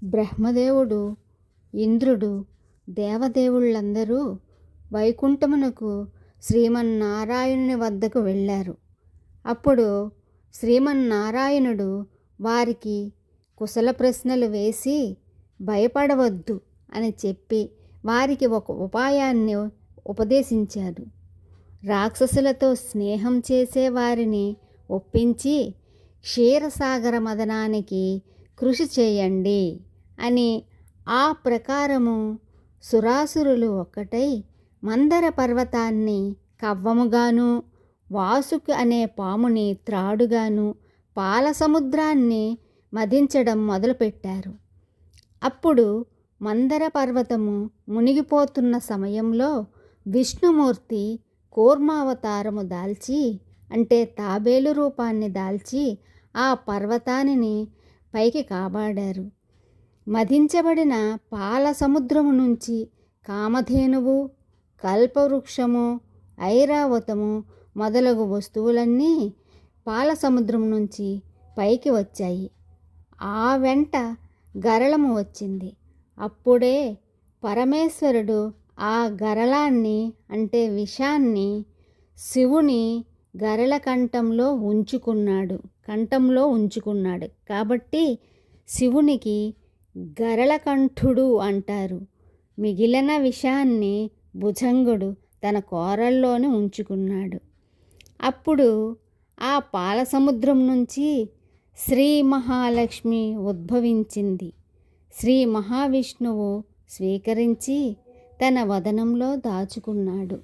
బ్రహ్మదేవుడు, ఇంద్రుడు, దేవదేవుళ్ళందరూ వైకుంఠమునకు శ్రీమన్నారాయణుని వద్దకు వెళ్ళారు. అప్పుడు శ్రీమన్నారాయణుడు వారికి కుశల ప్రశ్నలు వేసి భయపడవద్దు అని చెప్పి వారికి ఒక ఉపాయాన్ని ఉపదేశించాడు. రాక్షసులతో స్నేహం చేసే వారిని ఒప్పించి క్షీరసాగర మదనానికి కృషి చేయండి అని. ఆ ప్రకారము సురాసురులు ఒక్కటై మందర పర్వతాన్ని కవ్వముగాను, వాసుకి అనే పాముని త్రాడుగాను, పాలసముద్రాన్ని మదించడం మొదలుపెట్టారు. అప్పుడు మందర పర్వతము మునిగిపోతున్న సమయంలో విష్ణుమూర్తి కూర్మావతారము దాల్చి, అంటే తాబేలు రూపాన్ని దాల్చి ఆ పర్వతాన్ని పైకి కాపాడారు. మదించబడిన పాల సముద్రము నుంచి కామధేనువు, కల్పవృక్షము, ఐరావతము మొదలగు వస్తువులన్నీ పాల సముద్రం నుంచి పైకి వచ్చాయి. ఆ వెంట గరళము వచ్చింది. అప్పుడే పరమేశ్వరుడు ఆ గరళాన్ని, అంటే విషాన్ని శివుని గరళ కంఠంలో ఉంచుకున్నాడు. కాబట్టి శివునికి గరళకంఠుడు అంటారు. మిగిలిన విషాన్ని భుజంగుడు తన కోరల్లోనే ఉంచుకున్నాడు. అప్పుడు ఆ పాలసముద్రం నుంచి శ్రీ మహాలక్ష్మి ఉద్భవించింది. శ్రీ మహావిష్ణువు స్వీకరించి తన వదనంలో దాచుకున్నాడు.